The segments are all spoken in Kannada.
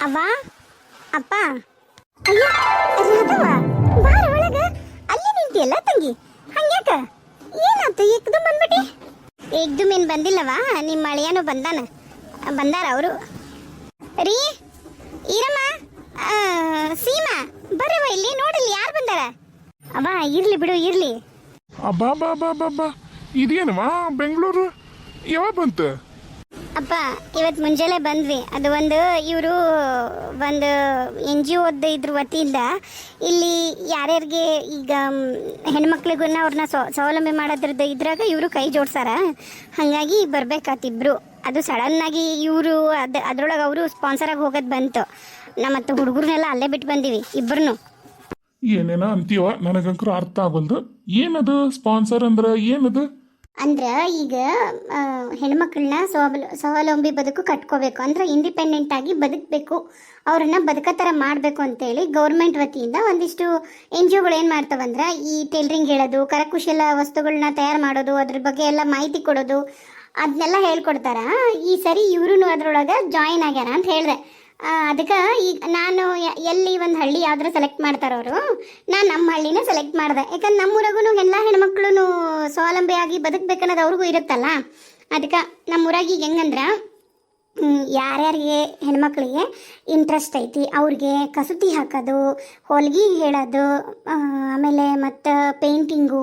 ಅವ್ವ ಅಪ್ಪ ಅಯ್ಯ ರಾಧವ ಬಾರ ಒಳಗ ಅಲ್ಲಿ ನಿಂತಿಯಲ್ಲ ತಂಗಿ ಹಂಗ್ಯಾಕ ಏನಾಯ್ತು ಏಕ್ದಮ್ ಬಂದ್ಬಿಟ್ಟಿ ಏಕ್ದಮ್ ಏನ್ ಬಂದಿಲ್ಲವಾ ನಿಮ್ಮ ಅಳಿಯನು ಬಂದಾರ ಅವರು ರೀ ಈರಮ್ಮ ಸೀಮಾ ಬರ್ರವ ಇಲ್ಲಿ ನೋಡಿಲ್ಲಿ ಯಾರು ಬಂದಾರ ಅವ್ವ ಇರ್ಲಿ ಬಿಡು ಇರ್ಲಿ ಅಬ್ಬಾ ಬಾ ಬಾ ಬಾ ಬಾ ಇದೇನವಾ ಬೆಂಗಳೂರು ಯಾವಾಗ ಬಂತು ಅಪ್ಪ ಇವತ್ತು ಮುಂಜಾನೆ ಬಂದ್ವಿ ಅದು ಇವರು ಒಂದು NGO ಇದ್ರ ವತಿಯಿಂದ ಇಲ್ಲಿ ಯಾರ್ಯಾರಿಗೆ ಈಗ ಹೆಣ್ಮಕ್ಳಿಗೂ ಅವ್ರನ್ನ ಸ್ವಾವಲಂಬಿ ಮಾಡೋದ್ರದ್ದು ಇದ್ರಾಗ ಇವರು ಕೈ ಜೋಡ್ಸಾರ ಹಾಗಾಗಿ ಬರ್ಬೇಕಾತಿಬ್ರು ಅದು ಸಡನ್ನಾಗಿ ಇವರು ಅದ್ರೊಳಗೆ ಅವರು ಸ್ಪಾನ್ಸರಾಗಿ ಹೋಗೋದು ಬಂತು ಮತ್ತು ಹುಡುಗರನ್ನೆಲ್ಲ ಅಲ್ಲೇ ಬಿಟ್ಟು ಬಂದೀವಿ ಇಬ್ಬರನ್ನು ಏನೇನ ಅಂತೀವ ನನಗಂಕರು ಅರ್ಥ ಆಗೋಲ್ದು ಏನದು ಸ್ಪಾನ್ಸರ್ ಅಂದ್ರೆ ಏನದು ಅಂದ್ರೆ ಈಗ ಹೆಣ್ಮಕ್ಳನ್ನ ಸ್ವಾವಲಂಬಿ ಬದುಕು ಕಟ್ಕೋಬೇಕು ಅಂದ್ರೆ ಇಂಡಿಪೆಂಡೆಂಟ್ ಆಗಿ ಬದುಕಬೇಕು ಅವ್ರನ್ನ ಬದುಕೋ ಥರ ಮಾಡಬೇಕು ಅಂತೇಳಿ ಗೌರ್ಮೆಂಟ್ ವತಿಯಿಂದ ಒಂದಿಷ್ಟು NGOಗಳು ಏನು ಮಾಡ್ತಾವಂದ್ರೆ ಈ ಟೈಲರಿಂಗ್ ಹೇಳೋದು ಕರಕುಶಲ ವಸ್ತುಗಳನ್ನ ತಯಾರು ಮಾಡೋದು ಅದ್ರ ಬಗ್ಗೆ ಎಲ್ಲ ಮಾಹಿತಿ ಕೊಡೋದು ಅದನ್ನೆಲ್ಲ ಹೇಳ್ಕೊಡ್ತಾರ ಈ ಸರಿ ಇವ್ರೂ ಅದ್ರೊಳಗೆ ಜಾಯಿನ್ ಆಗ್ಯಾರ ಅಂತ ಹೇಳಿದೆ ಅದಕ್ಕೆ ಈಗ ನಾನು ಎಲ್ಲಿ ಒಂದು ಹಳ್ಳಿ ಯಾವ್ದಾರು ಸೆಲೆಕ್ಟ್ ಮಾಡ್ತಾರವರು ನಾನು ನಮ್ಮ ಹಳ್ಳಿನ ಸೆಲೆಕ್ಟ್ ಮಾಡಿದೆ ಯಾಕಂದ್ರೆ ನಮ್ಮೂರಾಗೂ ಎಲ್ಲ ಹೆಣ್ಮಕ್ಳು ಸ್ವಾವಲಂಬಿಯಾಗಿ ಬದುಕಬೇಕನ್ನೋದು ಅವ್ರಿಗೂ ಇರುತ್ತಲ್ಲ ಅದಕ್ಕೆ ನಮ್ಮೂರಾಗ ಈಗ ಹೆಂಗಂದ್ರೆ ಯಾರ್ಯಾರಿಗೆ ಹೆಣ್ಮಕ್ಳಿಗೆ ಇಂಟ್ರೆಸ್ಟ್ ಐತಿ ಅವ್ರಿಗೆ ಕಸೂತಿ ಹಾಕೋದು ಹೊಲ್ಗೆ ಹೇಳೋದು ಆಮೇಲೆ ಮತ್ತು ಪೇಂಟಿಂಗು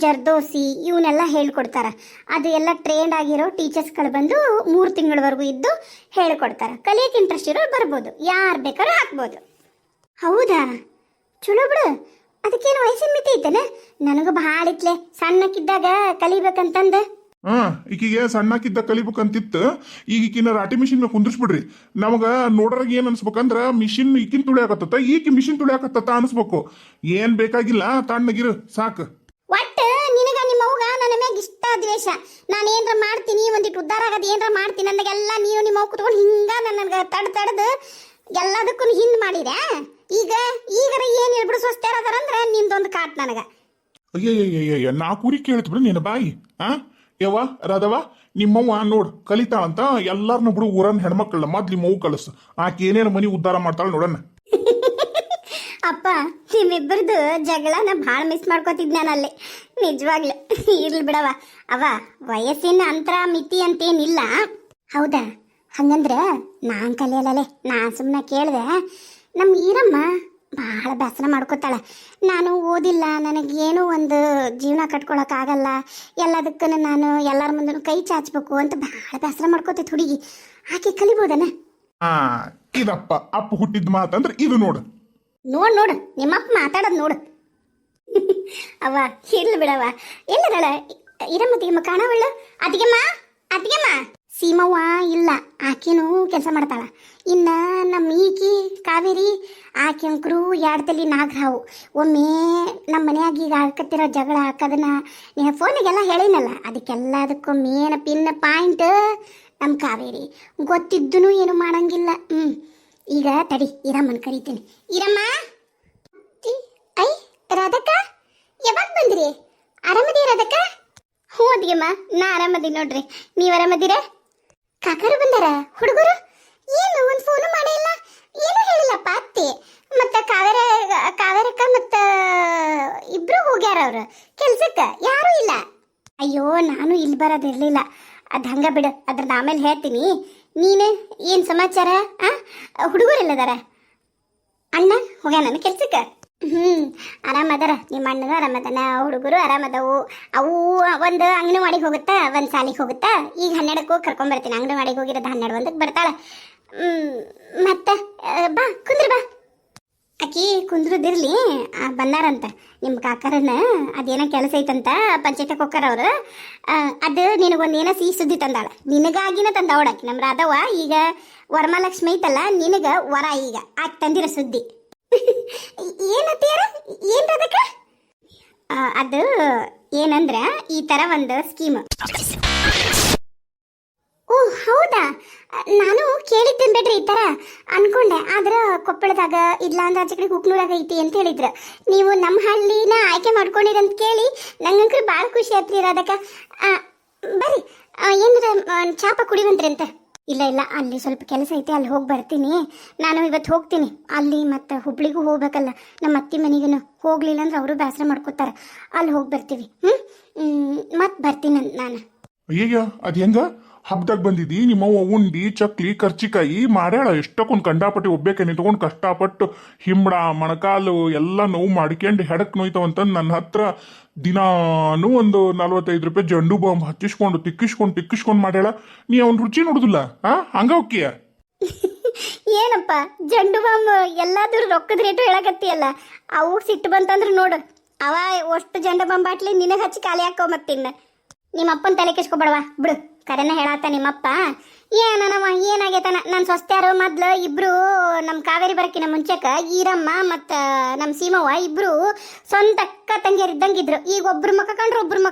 ಜರ್ದೋಸಿ ಇವನ್ನೆಲ್ಲ ಹೇಳ್ಕೊಡ್ತಾರೆ ಅದು ಎಲ್ಲ ಟ್ರೈನ್ಡ್ ಆಗಿರೋ ಟೀಚರ್ಸ್ಗಳು ಬಂದು 3 ತಿಂಗಳವರೆಗೂ ಇದ್ದು ಹೇಳ್ಕೊಡ್ತಾರೆ ಕಲಿಯೋಕೆ ಇಂಟ್ರೆಸ್ಟ್ ಇರೋರು ಬರ್ಬೋದು ಯಾರು ಬೇಕಾದ್ರೂ ಹಾಕ್ಬೋದು ಹೌದಾ ಚಲೋ ಬಿಡು ಅದಕ್ಕೇನು ವಯಸ್ಸಿನ ಮಿತಿ ಐತೇನೆ ನನಗೂ ಭಾಳ ಇತ್ಲೆ ಸಣ್ಣಕ್ಕಿದ್ದಾಗ ಕಲಿಬೇಕಂತಂದು ಈಕಿಗೆ ಸಣ್ಣಕ್ಕಿದ್ದ ಕಲಿಬೇಕಂತಿತ್ತು ಈಗ ಈಕಿನ ರಾಟಿ ಮಿಷಿನ್ ಕುಂದಿರ್ಸ್ಬಿಡ್ರಿ ನಮಗ ನೋಡ್ರಾಗ ಏನ್ ಅನ್ಸ್ಬೇಕಂದ್ರ ಮಿಷಿನ್ ಈಕಿನ ತುಳಿಯಾಕತ್ತ ಈಕಿ ಮಿಷಿನ್ ತುಳಿಯಾಕತ್ತ ಅನ್ಸ್ಬೇಕು ಏನ್ ಬೇಕಾಗಿಲ್ಲ ತಣ್ಣಗಿರು ಸಾಕು ಒಟ್ಟು ನಿನಗ ನಿಮ್ಮ ಅವ್ಗ ನನ್ನ ಮ್ಯಾಗ ಇಷ್ಟ ದ್ವೇಷ ನಾನು ಏನ್ರ ಮಾಡ್ತೀನಿ ಒಂದಿಟ್ಟು ಉದ್ದಾರ ಆಗದ ಏನ್ರ ಮಾಡ್ತೀನಿ ಅಂದಾಗೆಲ್ಲ ನೀವು ನಿಮ್ಮ ಅವ್ವ ಕುತ್ಕೊಂಡು ಹಿಂಗ ನನಗೆ ತಡ್ದು ಎಲ್ಲದಕ್ಕೂ ಹಿಂದ್ ಮಾಡಿದೆ ಈಗರ ಏನ್ ಹೇಳ್ಬಿಡು ಸ್ವಸ್ಥರ ಅದಾರಂದ್ರ ನಿಂದೊಂದು ಕಾಟ್ ನನಗ ಅಯ್ಯಯ್ಯಯ್ಯ ನಾ ಕುರಿ ಕೇಳ್ತು ಬಿಡು ನಿನ್ನ ಬಾಯಿ ಯವ್ವ ರಾಧವ ನಿಮ್ಮವ್ವ ನೋಡ್ ಕಲಿತಾಳಂತ ಎಲ್ಲಾರನ್ನ ಬಿಡು ಊರನ್ನ ಹೆಣ್ಮಕ್ಳನ್ನ ಮೊದ್ಲಿ ಮಗು ಕಲಸು ಆಕೆ ಏನೇನು ಮನಿ ಉದ್ಧಾರ ಮಾಡ್ತಾಳ ನೋಡಣ್ಣ ಅಪ್ಪ ನಿಮ್ಮಿಬ್ಬರದು ಜಗಳನ ಭಾಳ ಮಿಸ್ ಮಾಡ್ಕೋತಿದ್ ನಾನಲ್ಲಿ ನಿಜವಾಗ್ಲು ಇರ್ಲಿ ಬಿಡವ ಅವ ವಯಸ್ಸಿನ ಅಂತರ ಮಿತಿ ಅಂತೇನಿಲ್ಲ ಹೌದಾ ಹಂಗಂದ್ರ ನಾನ್ ಕಲಿಯಲ್ಲೇ ನಾ ಸುಮ್ಮನೆ ಕೇಳಿದೆ ನಮ್ಮ ಈರಮ್ಮ ಭಾಳ ಬೇಸರ ಮಾಡ್ಕೋತಾಳೆ ನಾನು ಓದಿಲ್ಲ ನನಗೇನೋ ಒಂದು ಜೀವನ ಕಟ್ಕೊಳಕ್ಕಾಗಲ್ಲ ಎಲ್ಲದಕ್ಕೂ ನಾನು ಎಲ್ಲರ ಮುಂದೆ ಕೈ ಚಾಚಬೇಕು ಅಂತ ಭಾಳ ಬೇಸರ ಮಾಡ್ಕೋತೈತೆ ಹುಡುಗಿ ಆಕೆ ಕಲಿಬೋದನ ಇದಪ್ಪ ಅಪ್ಪ ಹುಟ್ಟಿದ ಮಾತಂದ್ರೆ ಇದು ನೋಡು ನೋಡು ನಿಮ್ಮಪ್ಪ ಮಾತಾಡೋದು ನೋಡು ಅವ್ವ ಇರ್ಲಿ ಬಿಡವ ಎಲ್ಲದಳ ಇರಮ್ಮತಿಗೆ ಕಾಣವಳ್ಳ ಅತಿಗೆಮ್ಮ ಸೀಮವ್ವ ಇಲ್ಲ ಆಕೆನೂ ಕೆಲಸ ಮಾಡ್ತಾಳ ಇನ್ನು ನಮ್ಮ ಈಕಿ ಕಾವೇರಿ ಆಕೆ ಅಂಕರು 2 ತಲೆ ನಾಗರಾವು ಒಮ್ಮೆ ನಮ್ಮ ಮನೆಯಾಗ ಈಗ ಆಕತ್ತಿರೋ ಜಗಳ ಹಾಕೋದನ್ನ ನೀನು ಫೋನಿಗೆಲ್ಲ ಹೇಳಿನಲ್ಲ ಅದಕ್ಕೆಲ್ಲದಕ್ಕೂ ಮೇನ್ ಪಿನ್ ಪಾಯಿಂಟ್ ನಮ್ಮ ಕಾವೇರಿ ಗೊತ್ತಿದ್ದೂ ಏನು ಮಾಡಂಗಿಲ್ಲ ಈಗ ತಡಿ ಇರಮ್ಮನ ಕರಿತೀನಿ ಇರಮ್ಮ ಐ ರಾಧಕ್ಕ ಯಾವಾಗ ಬಂದ್ರಿ ಆರಾಮದಿ ರಾಧಕ್ಕ ಹ್ಞೂ ಅದಿಗೆಮ್ಮ ನಾ ಆರಾಮದಿ ನೋಡ್ರಿ ನೀವು ಆರಾಮದಿರ ಕಾಕರು ಬಂದಾರ ಹುಡುಗರು ಏನು ಒಂದು ಫೋನು ಮಾಡೇ ಇಲ್ಲ ಏನೂ ಹೇಳಿಲ್ಲಪ್ಪ ಅತ್ತಿ ಮತ್ತು ಕಾವೇರಕ್ಕ ಮತ್ತು ಇಬ್ರು ಹೋಗ್ಯಾರ ಅವ್ರು ಕೆಲ್ಸಕ್ಕೆ ಯಾರೂ ಇಲ್ಲ ಅಯ್ಯೋ ನಾನು ಇಲ್ಲಿ ಬರೋದಿರಲಿಲ್ಲ ಅದು ಹಂಗ ಬಿಡು ಅದ್ರದ್ದು ಆಮೇಲೆ ಹೇಳ್ತೀನಿ ನೀನು ಏನು ಸಮಾಚಾರ ಹುಡುಗರೆಲ್ಲದಾರ ಅಣ್ಣ ಹೋಗ್ಯ ನನ್ನ ಕೆಲ್ಸಕ್ಕೆ ಆರಾಮದಾರ ನಿಮ್ಮ ಅಣ್ಣನೂ ಆರಾಮದಾನ ಹುಡುಗರು ಆರಾಮದವು ಅವು ಒಂದು ಅಂಗನವಾಡಿಗೆ ಹೋಗುತ್ತಾ ಒಂದು ಸಾಲಿಗೆ ಹೋಗುತ್ತಾ ಈಗ 12ಕ್ಕೆ ಕರ್ಕೊಂಬರ್ತೀನಿ ಅಂಗನವಾಡಿಗೆ ಹೋಗಿರೋದು 12-1ಕ್ಕೆ ಬರ್ತಾಳೆ ಮತ್ತೆ ಬಾ ಕುಂದ್ರ ಬಾ ಆಕಿ ಕುಂದ್ರದಿರ್ಲಿ ಬಂದಾರಂತ ನಿಮ್ಮ ಕಾಕರನ್ನ ಅದೇನೋ ಕೆಲಸ ಐತಂತ ಪಂಚಾಯತ್ಗೆ ಹೋಗ್ತಾರ ಅವರು ಅದು ನಿನಗೊಂದೇನೋ ಸಿಹಿ ಸುದ್ದಿ ತಂದಾಳ ನಿನಗಾಗಿನ ತಂದಾವಳಾಕಿ ನಮ್ಮ ರಾಧವ್ವ ಈಗ ವರಮಹಾಲಕ್ಷ್ಮಿ ಐತಲ್ಲ ನಿನಗ ವರ ಈಗ ಆಕೆ ತಂದಿರೋ ಸುದ್ದಿ ಏನಂತೀರ ಏನ್ ಅದಕ್ಕೆ ಅದು ಏನಂದ್ರೆ ಈ ತರ ಒಂದು ಸ್ಕೀಮ್ ಓ ಹೌದಾ ನಾನು ಕೇಳಿದ್ದೇನೆ ಬಿಡ್ರಿ ಈ ಥರ ಅನ್ಕೊಂಡೆ ಆದ್ರೆ ಕೊಪ್ಪಳದಾಗ ಇಲ್ಲ ಅಂದ್ರೆ ಆಚೆ ಕಡೆ ಕುಕ್ನೂರಾಗ ಐತಿ ಅಂತ ಹೇಳಿದ್ರು ನೀವು ನಮ್ಮ ಹಳ್ಳಿನ ಆಯ್ಕೆ ಮಾಡ್ಕೊಂಡಿರಂತ ಕೇಳಿ ನಂಗಂಕ್ರು ಭಾಳ ಖುಷಿ ಆಯ್ತು ರೀ ಅದಕ್ಕೆ ಬರ್ರಿ ಏನಾರ ಚಾಪ ಕುಡಿವಂತ್ರಿ ಅಂತ ಇಲ್ಲ ಇಲ್ಲ, ಅಲ್ಲಿ ಸ್ವಲ್ಪ ಕೆಲಸ ಐತೆ, ಅಲ್ಲಿ ಹೋಗಿ ಬರ್ತೀನಿ. ನಾನು ಇವತ್ತು ಹೋಗ್ತೀನಿ ಅಲ್ಲಿ, ಮತ್ತು ಹುಬ್ಳಿಗೂ ಹೋಗ್ಬೇಕಲ್ಲ ನಮ್ಮ ಅತ್ತಿ ಮನೆಗೂ. ಹೋಗ್ಲಿಲ್ಲ ಅಂದ್ರೆ ಅವರು ಬೇಸರ ಮಾಡ್ಕೋತಾರೆ. ಅಲ್ಲಿ ಹೋಗಿ ಬರ್ತೀವಿ. ಮತ್ತೆ ಬರ್ತೀನಿ ನಾನು. ಅಯ್ಯಯ್ಯ ಅದ್ ಹೆಂಗ ಹಬ್ದಾಗ ಬಂದಿದ್ದಿ ನಿಮ್ಮವ್ವ ಉಂಡಿ ಚಕ್ಲಿ ಕರ್ಚಿಕಾಯಿ ಮಾಡ್ಯಾಳ ಎಷ್ಟಕ್ಕೊಂದು ಕಂಡಾಪಟ್ಟಿ ಒಬ್ಬೇಕೆ ನಿಂತ್ಕೊಂಡು ಕಷ್ಟಪಟ್ಟು ಹಿಂಬಡ ಮೊಣಕಾಲು ಎಲ್ಲ ನೋವು ಮಾಡ್ಕೊಂಡು ಹೆಡಕ್ ನೋಯ್ತಾವಂತಂದು ನನ್ನ ಹತ್ರ ದಿನಾನು ಒಂದು 45 ರೂಪಾಯಿ ಜಂಡು ಬಾಂಬ್ ಹಚ್ಚಿಸ್ಕೊಂಡು ತಿಕ್ಕಿಸ್ಕೊಂಡು ಮಾಡ್ಯಾಳ. ನೀ ಅವ್ನ ರುಚಿ ನೋಡುದಿಲ್ಲ ಹಂಗ ಹೋಕ್ಕಿಯ. ಏನಪ್ಪ ಜಂಡು ಬಾಂಬ್ ಎಲ್ಲಾದ್ರೂ ರೊಕ್ಕದ ರೇಟು ಹೇಳಕತ್ತಿಯಲ್ಲ, ಅವು ಸಿಟ್ಟು ಬಂತಂದ್ರೆ ನೋಡು, ಅವ ಅಷ್ಟು ಜಂಡು ಬಾಂಬ್ ಬಾಟ್ಲಿ ನಿನಗೆ ಹಚ್ಚಿ ಖಾಲಿ ಹಾಕೋ. ಮತ್ತಿನ್ನ ನಿಮ್ಮ ಅಪ್ಪನ ತಲೆ ಕೆಸ್ಕೊಬೇಡವ ಬಿಡು. ಕರೆನ ಹೇಳತ್ತ ನಿಮ್ಮಪ್ಪ. ಏನವ ಏನಾಗೈತನ ನನ್ನ ಸ್ವಸ್ತ್ಯಾರು ಮೊದ್ಲು ಇಬ್ರು ನಮ್ಮ ಕಾವೇರಿ ಬರಕಿನ ಮುಂಚೆಕ ಈರಮ್ಮ ಮತ್ತು ನಮ್ಮ ಸೀಮವ್ವ ಇಬ್ರು ಸ್ವಂತ ಅಕ್ಕ ತಂಗಿಯರಿದ್ದಂಗಿದ್ರು. ಈಗ ಒಬ್ರು ಮಕ್ಕ ಕಂಡ್ರೆ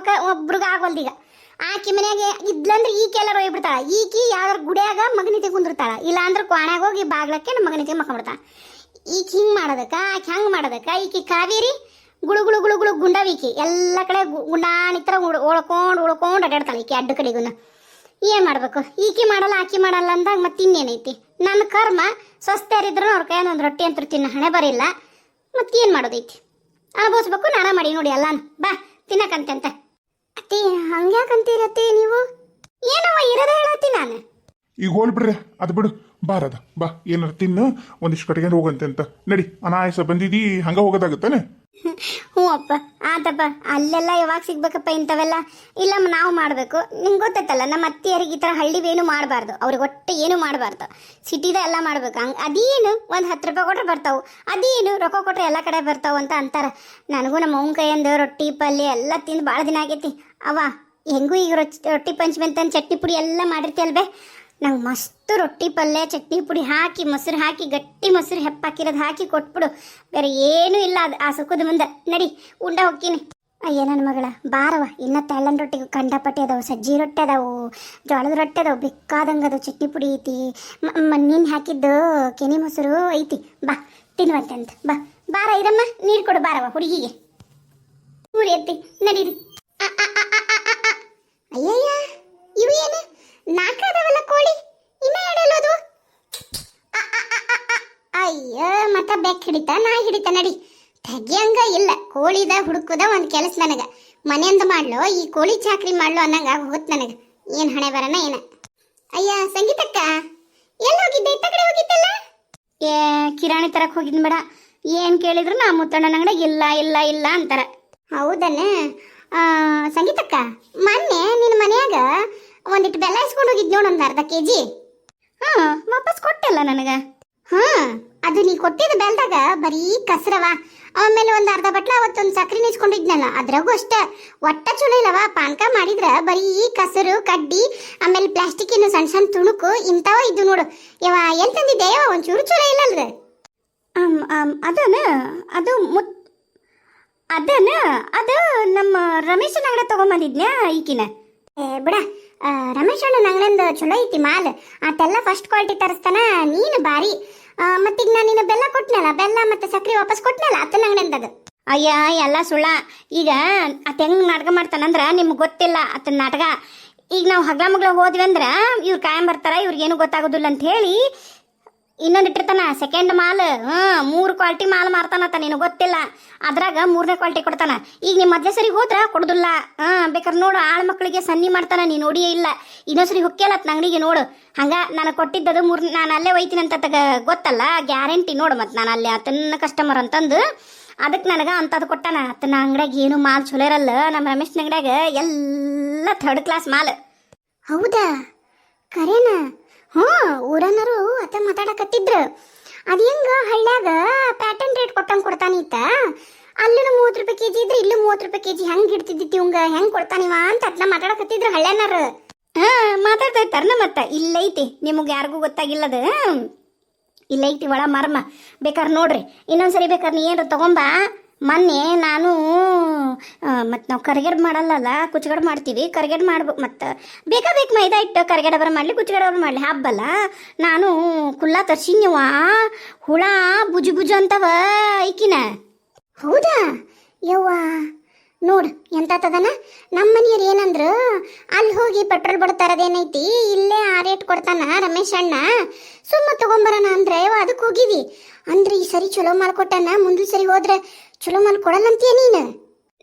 ಒಬ್ರಿಗೆ ಆಗೋಲ್ದೀಗ. ಆಕಿ ಮನೆಯಾಗೆ ಇದ್ಲಂದ್ರೆ ಈಕೆಲ್ಲ ಹೋಗ್ಬಿಡ್ತಾಳ. ಈಕಿ ಯಾವ್ದಾರು ಗುಡಿಯಾಗ ಮಗನಿತಿ ಕುಂದಿರ್ತಾಳ, ಇಲ್ಲ ಅಂದ್ರೆ ಕ್ವಾಣ್ಯಾಗ ಹೋಗಿ ಬಾಗ್ಲಕ್ಕೆ ನಮ್ಮ ಮಗನಿತಿ ಮಕ್ಕೊಂಡ್ಬಿಡ್ತಾಳ. ಈಕಿ ಹಿಂಗೆ ಮಾಡೋದಕ್ಕ ಆಕೆ ಹಂಗೆ ಮಾಡೋದಕ್ಕ ಈಕಿ ಕಾವೇರಿ ಗುಳು ಗುಳು ಗುಳು ಗುಳು ಗುಂಡವೀಕಿ ಎಲ್ಲ ಕಡೆ ಗುಂಡಾಣಿತರ ಉಳ್ಕೊಂಡು ಅಡ್ಡಾಡ್ತಾಳೆ ಈಕಿ ಅಡ್ಡ ಕಡೆಗೂ. ಏನು ಮಾಡ್ಬೇಕು, ಈಕಿ ಮಾಡಲ್ಲ ಆಕಿ ಮಾಡಲ್ಲ ಅಂದಾಗ ಮತ್ತೆ ಇನ್ನೇನೈತಿ. ನನ್ನ ಕರ್ಮ ಸ್ವಸ್ಥರಿದ್ರು ಅವ್ರ ಕೈಯಿಂದ ಒಂದು ರೊಟ್ಟಿ ಅಂತ ತಿನ್ನ ಹಣೆ ಬರಿಲ್ಲ. ಮತ್ತೇನು ಮಾಡೋದೈತಿ, ಅನುಭವಿಸ್ಬೇಕು. ನಾನ ಮಾಡಿ ನೋಡಿ ಎಲ್ಲಾನು. ಬಾ ತಿನ್ನಕಂತೆ ಅತ್ತಿ. ಹಂಗ್ಯಾಕಂತೀರತ್ತಿ ನೀವು? ಏನವ ಇರೋದ ಹೇಳತ್ತಿ ನಾನು. ಈಗ ಹೋಲ್ಬಿಡ್ರೆ ಅದು ಬಿಡು, ಬಾರದ ಬಾ ಏನಾರ ತಿನ್ನು ಒಂದಿಷ್ಟು ಕಟ್ಕೊಂಡು ಹೋಗಂತೆ ಅಂತ ನಡಿ. ಅನಾಯಾಸ ಬಂದಿದ್ದೀ ಹಂಗ ಹೋಗೋದಾಗತ್ತಾನೆ. ಹ್ಞೂ ಅಪ್ಪ ಆತಪ್ಪ. ಅಲ್ಲೆಲ್ಲ ಯಾವಾಗ ಸಿಗ್ಬೇಕಪ್ಪ ಇಂಥವೆಲ್ಲ? ಇಲ್ಲಮ್ಮ ನಾವು ಮಾಡಬೇಕು. ನಿಮ್ಗೆ ಗೊತ್ತೈತಲ್ಲ ನಮ್ಮ ಅತ್ತಿಯರಿಗೆ ಈ ಥರ ಹಳ್ಳಿವೇನು ಮಾಡಬಾರ್ದು, ಅವ್ರಿಗೆ ಒಟ್ಟೆ ಏನು ಮಾಡಬಾರ್ದು. ಸಿಟಿದ ಎಲ್ಲ ಮಾಡ್ಬೇಕು. ಹಂಗೆ ಅದೇನು ಒಂದು 10 ರೂಪಾಯಿ ಕೊಟ್ರೆ ಬರ್ತಾವೆ, ಅದೇನು ರೊಕ್ಕ ಕೊಟ್ರೆ ಎಲ್ಲ ಕಡೆ ಬರ್ತಾವೆ ಅಂತ ಅಂತಾರೆ. ನನಗೂ ನಮ್ಮ ಅವ್ನ ಕೈಯಿಂದ ರೊಟ್ಟಿ ಪಲ್ಯ ಎಲ್ಲ ತಿಂದು ಭಾಳ ದಿನ ಆಗೈತಿ. ಅವ ಹೆಂಗೂ ಈಗ ರೊಟ್ಟಿ ಪಂಚಮಿ ಅಂತಂದು ಚಟ್ನಿ ಪುಡಿ ಎಲ್ಲ ಮಾಡಿರ್ತೀಯಲ್ವೇ, ನಂಗೆ ಮಸ್ತು ರೊಟ್ಟಿ ಪಲ್ಯ ಚಟ್ನಿ ಪುಡಿ ಹಾಕಿ ಮೊಸರು ಹಾಕಿ ಗಟ್ಟಿ ಮೊಸರು ಹೆಪ್ಪಾಕಿರೋದು ಹಾಕಿ ಕೊಟ್ಬಿಡು. ಬೇರೆ ಏನೂ ಇಲ್ಲ ಅದು ಆ ಸುಖದ ಮುಂದೆ. ನಡಿ ಉಂಡ ಹೋಗ್ತೀನಿ. ಅಯ್ಯ ನನ್ನ ಮಗಳ ಬಾರವ, ಇನ್ನು ತೆಳ್ಳನ ರೊಟ್ಟಿಗೆ ಕಂಡಪಟ್ಟಿ ಅದಾವು, ಸಜ್ಜಿ ರೊಟ್ಟಿ ಅದಾವು, ಜೋಳದ ರೊಟ್ಟಿ ಅದಾವು, ಬೇಕಾದಂಗೆ ಅದು ಚಟ್ನಿ ಪುಡಿ ಐತಿ, ನೀನು ಹಾಕಿದ್ದು ಕೆನೆ ಮೊಸರು ಐತಿ. ಬಾ ತಿನ್ನುವಂತೆ ಅಂತ. ಬಾರ ಇರಮ್ಮ, ನೀರು ಕೊಡು ಬಾರವ ಹುಡುಗಿಗೆ. ಊರಿ ಎತ್ತಿ ನಡೀರಿ. ಅಯ್ಯಯ್ಯ ಇವು ಏನು ನಾಲ್ಕದವಲ್ಲ ಕೋಳಿ, ಇನ್ನ ಹೇಳೋದು. ಅಯ್ಯ ಮತ್ತ ಬೆಕ್ ಹಿಡಿತ ನಾ ಹಿಡಿತ. ನಡಿ ತೆಗಿಯಂಗ ಇಲ್ಲ. ಕೋಳಿದ ಹುಡುಕುದ ಒಂದು ಕೆಲಸ ನನಗೆ. ಮನೆಯಿಂದ ಮಾಡ್ಲೋ ಈ ಕೋಳಿ ಚಾಕ್ರಿ ಮಾಡ್ಲೋ ಅನ್ನಂಗ ಹೋಗುತ್ತೆ ನನಗೆ. ಏನು ಹಣೆ ಬರನ ಏನ. ಅಯ್ಯ ಸಂಗೀತಕ್ಕ ಎಲ್ಲಿ ಹೋಗಿದ್ದೆ? ಇತ್ತ ಕಡೆ ಹೋಗಿದ್ದಲ್ಲ. ಕಿರಾಣಿ ತರಕ್ ಹೋಗಿದ್ ಬೇಡ. ಏನು ಕೇಳಿದ್ರು ನಾ ಮುತ್ತಣ್ಣನ ಅಂಗಡಿ ಇಲ್ಲ ಇಲ್ಲ ಇಲ್ಲ ಅಂತಾರ. ಹೌದನ್ನ ಸಂಗೀತಕ್ಕ, ಮೊನ್ನೆ ನಿನ್ನ ಮನ್ಯಾಗ ಒಂದಿಟ್ಟು ಬೆಲ್ಲ ಇಸ್ಕೊಂಡು ಹೋಗಿದ್ ನೋಡು, ಒಂದು ಅರ್ಧ kg. ವಾಪಸ್ ಕೊಟ್ಟಲ್ಲ ನನಗೆ. ಅದು ನೀ ಕೊಟ್ಟಿದ್ದ ಬೆಲ್ದಾಗ ಬರೀ ಕಸರವ. ಆಮೇಲೆ ಒಂದು ಅರ್ಧ ಬಟ್ಲ ಅವತ್ತೊಂದು ಸಕ್ರೆ ಇಸ್ಕೊಂಡಿದ್ನಲ್ಲ, ಅದ್ರಾಗೂ ಅಷ್ಟೇ ಒಟ್ಟ ಚಲೋ ಇಲ್ಲವ. ಪಾನಕ ಮಾಡಿದ್ರ ಬರೀ ಕಸರು ಕಡ್ಡಿ, ಆಮೇಲೆ ಪ್ಲಾಸ್ಟಿಕ್ಕಿನ ಸಣ್ಣ ಸಣ್ಣ ತುಣುಕು ಇಂಥವ ಇದ್ದು ನೋಡು. ಯವ ಎಲ್ಲಿ ತಂದಿದ್ದೆ? ಯವ ಒಂಚೂರು ಚಲೋ ಇಲ್ಲಲ್ರ. ಅದು ನಮ್ಮ ರಮೇಶನ ಅಂಗಡಿ ತಗೊಂಬಂದಿದ್ನ್ಯಾ ಈಕಿನ. ಬಿಡ, ರಮೇಶ್ ಅಣ್ಣ ಅಂಗಡಿಂದ ಚಲೋ ಐತಿ ಮಾಲ್. ಆತೆಲ್ಲ ಫಸ್ಟ್ ಕ್ವಾಲಿಟಿ ತರಿಸ್ತಾನ. ನೀನು ಬಾರಿ. ಮತ್ತೀಗ ನಾನು ನಿನ್ನ ಬೆಲ್ಲ ಕೊಟ್ನಲ್ಲ, ಬೆಲ್ಲ ಮತ್ತು ಸಕ್ರೆ ವಾಪಸ್ ಕೊಟ್ನಲ್ಲ ಆತನ ಅಂಗಡಿಂದದು. ಅಯ್ಯ ಎಲ್ಲ ಸುಳ್ಳ. ಈಗ ಆತ ಹೆಂಗೆ ನಾಟಕ ಮಾಡ್ತಾನಂದ್ರೆ ನಿಮ್ಗೆ ಗೊತ್ತಿಲ್ಲ ಆತನ ನಾಟಕ. ಈಗ ನಾವು ಹಗ್ಲ ಮಗ್ಲ ಹೋದ್ವಿ ಅಂದ್ರೆ ಇವ್ರು ಕಾಯಂ ಬರ್ತಾರ, ಇವ್ರಿಗೇನು ಗೊತ್ತಾಗೋದಿಲ್ಲ ಅಂತ ಹೇಳಿ ಇನ್ನೊಂದು ಇಟ್ಟಿರ್ತಾನ ಸೆಕೆಂಡ್ ಮಾಲ್. 3 ಕ್ವಾಲಿಟಿ ಮಾಲ್ ಮಾರ್ತಾನತ್ತ, ನಿನಗೆ ಗೊತ್ತಿಲ್ಲ. ಅದ್ರಾಗ 3ನೇ ಕ್ವಾಲಿಟಿ ಕೊಡ್ತಾನ. ಈಗ ನಿಮ್ಮ ಮದ್ವೆ ಸರಿ ಹೋದ್ರ ಕೊಡುದಿಲ್ಲ. ಬೇಕಾದ್ರೆ ನೋಡು, ಆಳ್ ಮಕ್ಕಳಿಗೆ ಸನ್ನಿ ಮಾಡ್ತಾನ, ನೀನು ನೋಡಿಯೇ ಇಲ್ಲ. ಇನ್ನೊಂದ್ಸರಿ ಹೊಕ್ಕಿಯಲ್ಲ ಅಂಗಡಿಗೆ ನೋಡು. ಹಂಗ ನಾನು ಕೊಟ್ಟಿದ್ದದು ನಾನು ಅಲ್ಲೇ ಒಯ್ತೀನಿ ಅಂತ ಗೊತ್ತಲ್ಲ, ಗ್ಯಾರಂಟಿ ನೋಡು. ಮತ್ತು ನಾನು ಅಲ್ಲೇ ಆತನ ಕಸ್ಟಮರ್ ಅಂತಂದು ಅದಕ್ಕೆ ನನಗೆ ಅಂಥದ್ದು ಕೊಟ್ಟಾನ. ಆತನ ಅಂಗಡಿಯಾಗ ಏನು ಮಾಲ್ ಚಲೋ ಇರಲ್ಲ. ನಮ್ಮ ರಮೇಶನ ಅಂಗಡಿಯಾಗ ಎಲ್ಲ 3rd ಕ್ಲಾಸ್ ಮಾಲ್. ಹೌದಾ? ಕರೇನ? ಊರನ್ನರು ಅತ್ತ ಮಾತಾಡಕತ್ತಿದ್ರು. ಅದು ಹೆಂಗ ಹಳ್ಳ್ಯಾಗ ಪ್ಯಾಟರ್ನ್ ರೇಟ್ ಕೊಟ್ಟಂಗೆ ಕೊಡ್ತಾನಿತ್ತ. ಅಲ್ಲೂ 30 ರೂಪಾಯಿ kg ಇದ್ರೆ ಇಲ್ಲೂ 30 ರೂಪಾಯಿ kg ಹೆಂಗೆ ಇಡ್ತಿದ್ದಿತ್ತು ಇವಂಗ, ಹೆಂಗೆ ಕೊಡ್ತಾನಿವ ಅಂತ ಅತ್ಲ ಮಾತಾಡಕತ್ತಿದ್ರು ಹಳ್ಳ್ಯಾನರು. ಮಾತಾಡ್ತಾ ಇರ್ತಾರನ. ಮತ್ತೆ ಇಲ್ಲೈತಿ, ನಿಮಗೆ ಯಾರಿಗೂ ಗೊತ್ತಾಗಿಲ್ಲದ ಇಲ್ಲೈತಿ ಒಳ ಮರ್ಮ. ಬೇಕಾದ್ರೆ ನೋಡ್ರಿ, ಇನ್ನೊಂದ್ಸರಿ ಬೇಕಾದ್ರೆ ನೀ ಏನಾರು ತಗೊಂಬ. ಮೊನ್ನೆ ನಾನು ಮತ್ತು ನಾವು ಕರಿಗಡ್ ಮಾಡಲ್ಲಲ್ಲ, ಕುಚ್ಚಗಡ್ ಮಾಡ್ತೀವಿ. ಕರಿಗಡ್ ಮಾಡ್ಬೇಕು, ಮತ್ತು ಬೇಕು ಮೈದಾ ಇಟ್ಟು ಕರಿಗಡಬರ ಮಾಡಲಿ ಕುಚ್ಚಗಡಬರ ಮಾಡಲಿ ಹಬ್ಬಲ್ಲ. ನಾನು ಕುಲ್ಲ ತರ್ಸಿನ್ಯವ, ಹುಳ ಬುಜು ಬುಜು ಅಂತವ ಈಕಿನ. ಹೌದಾ? ಯವ್ವ ನೋಡು ಎಂತದನ ನಮ್ಮ ಮನೆಯವ್ರು ಏನಂದ್ರು ಅಲ್ಲಿ ಹೋಗಿ ಪೆಟ್ರೋಲ್ ಬಡ್ತಾರದೇನೈತಿ ಇಲ್ಲೇ ಆ ರೇಟ್ ಕೊಡ್ತಾನ ರಮೇಶ್ ಅಣ್ಣ ಸುಮ್ಮ ತಗೊಂಬರೋಣ ಅಂದ್ರೆ ಯವ್ವ ಅದಕ್ಕೆ ಹೋಗಿವಿ ಅಂದ್ರೆ ಈ ಸರಿ ಚಲೋ ಮಾಲ್ ಕೊಟ್ಟಾನ ಮುಂದಿನ ಸರಿ ಹೋದ್ರೆ ಚಲೋ ಮಾಲ್ ಕೊಡಲ್ಲಂತೀಯ ನೀನು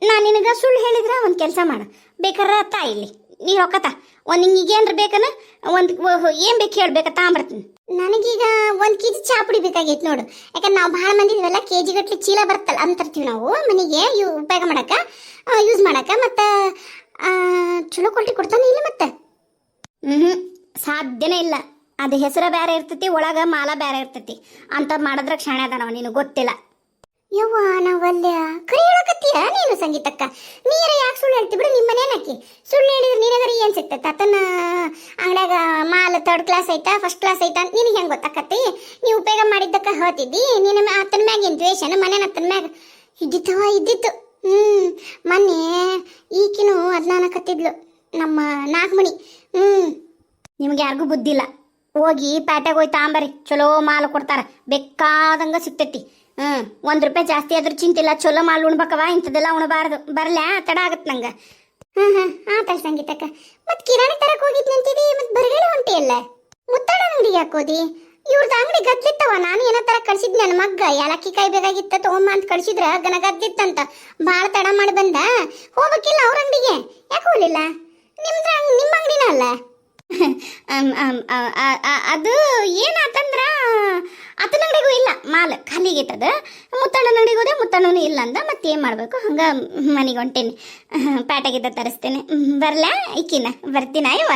ನಾನು ನಿನಗ ಸುಳ್ಳು ಹೇಳಿದ್ರ ಒಂದು ಕೆಲಸ ಮಾಡು ಬೇಕಾರೆ ತಾ ಇಲ್ಲಿ ನೀ ರೊಕ್ಕತ ಒಂದು ನಿಂಗೆ ಏನ್ರ ಬೇಕನ ಒಂದು ಏನು ಬೇಕು ಹೇಳ್ಬೇಕ ತಾಂಬರ್ತೀನಿ ನನಗೀಗ 1 ಕೆಜಿ ಚಾ ಪುಡಿ ಬೇಕಾಗೈತೆ ನೋಡು ಯಾಕಂದ್ರೆ ನಾವು ಭಾಳ ಮಂದಿ ಇದೀವಲ್ಲ ಕೆಜಿ ಗಟ್ಲೆ ಚೀಲ ಬರ್ತಲ್ಲ ಅಂತ ತರ್ತೀವಿ ನಾವು ಮನೆಗೆ ಉಪಯೋಗ ಮಾಡಕ್ಕೆ ಯೂಸ್ ಮಾಡಕ್ಕೆ ಮತ್ತು ಚಲೋ ಕ್ವಾಲಿಟಿ ಕೊಡ್ತಾನೆ ಇಲ್ಲ ಮತ್ತೆ ಸಾಧ್ಯನೇ ಇಲ್ಲ ಅದು ಹೆಸರು ಬೇರೆ ಇರ್ತೈತಿ ಒಳಗೆ ಮಾಲ ಬೇರೆ ಇರ್ತೈತಿ ಅಂತ ಮಾಡಿದ್ರೆ ಕ್ಷಣ ಅದಾನವ ನಿನಗೆ ಗೊತ್ತಿಲ್ಲ ಯವ್ವ ನಾವಲ್ಲ ಕರಿ ಹೇಳಕತ್ತೀಯ ನೀನು ಸಂಗೀತಕ್ಕ ನೀರ ಯಾಕೆ ಸುಳ್ಳು ಹೇಳ್ತಿ ಬಿಡು ನಿಮ್ಮ ಮನೇನಾಕಿ ಸುಳ್ಳು ಹೇಳಿದ್ರೆ ನಿನಗರಿ ಏನು ಸಿಗ್ತೈತೆ ಆತನ ಅಂಗಡ್ಯಾಗ ಮಾಲ್ 3rd ಕ್ಲಾಸ್ ಐತಾ 1st ಕ್ಲಾಸ್ ಐತಾ ನಿನಗೆ ಹೆಂಗೆ ಗೊತ್ತಾಕತ್ತಿ ನೀವು ಉಪಯೋಗ ಮಾಡಿದ್ದಕ್ಕೆ ಹೇಳ್ತಿದ್ದಿ ನಿನ್ನ ಆತನ ಮ್ಯಾಗ ಏನು ದ್ವೇಷನ ಮನೇನ ಆತನ ಮ್ಯಾಗ ಇದ್ದಿತ್ತು ಮೊನ್ನೆ ಈಕಿನೂ ಅದನ್ನಕತ್ತಿದ್ಲು ನಮ್ಮ ನಾಗಮಣಿ ನಿಮ್ಗೆ ಯಾರಿಗೂ ಬುದ್ಧಿ ಇಲ್ಲ ಹೋಗಿ ಪ್ಯಾಟ್ಯಾಗ ಹೋಗಿ ತಾಂಬರಿ ಚಲೋ ಮಾಲ್ ಕೊಡ್ತಾರ ಬೇಕಾದಂಗ ಸಿಗ್ತೈತಿ ₹1 ಜಾಸ್ತಿ ಆದ್ರೂ ಚಿಂತಿಲ್ಲ ಚಲೋ ಮಾಲ್ ಉಣ್ಬೇಕವ ಇಂಥದ್ದೆಲ್ಲ ಉಣಬಾರ್ದು ಬರ್ಲ್ಯಾ ತಡ ಆಗತ್ತೆ ನಂಗೆ ಆತಳ ಸಂಗೀತಕ್ಕ ಮತ್ತೆ ಕಿರಾಣಿ ತರಕ್ ಹೋಗಿದ್ ನಿಂತಿದಿ ಮತ್ತೆ ಬರಗೇಳಿ ಹೊಂಟಿಯಲ್ಲ ಮುತ್ತಡ ಅಂಗಡಿಗೆ ಹಾಕೋದಿ ಇವ್ರದ್ದು ಅಂಗಡಿ ಗದ್ಲಿತ್ತವ ನಾನು ಏನೋ ತರ ಕಳ್ಸಿದ್ ನನ್ನ ಮಗ್ಗ ಯಾಲಕ್ಕಿ ಕಾಯಿ ಬೇಕಾಗಿತ್ತ ತಗೊಂಬ ಅಂತ ಕಳ್ಸಿದ್ರ ಗನ ಗದ್ಲಿತ್ತಂತ ಭಾಳ ತಡ ಮಾಡಿ ಬಂದ ಹೋಗ್ಬೇಕಿಲ್ಲ ಅವ್ರ ಅಂಗಡಿಗೆ ಯಾಕೆ ಹೋಗ್ಲಿಲ್ಲ ನಿಮ್ಮ ಅಂಗಡಿನ ಅಲ್ಲ ಅದು ಏನಾತಂದ್ರ ಆತನ ಅಂಗಡಿಗೂ ಇಲ್ಲ ಮಾಲ್ ಖಾಲಿಗೈತದ ಮುತ್ತಣ್ಣನ ಅಂಗಡಿಗೆ ಹೋದೆ ಮುತ್ತಣ್ಣನೂ ಇಲ್ಲ ಅಂದ ಮತ್ತೆ ಏನು ಮಾಡಬೇಕು ಹಂಗೆ ಮನೆಗೆ ಹೊಂಟೇನಿ ಪ್ಯಾಟಾಗಿದ್ದ ತರಿಸ್ತೇನೆ ಬರ್ಲಾ ಈಕಿನ ಬರ್ತೀನ ಇವ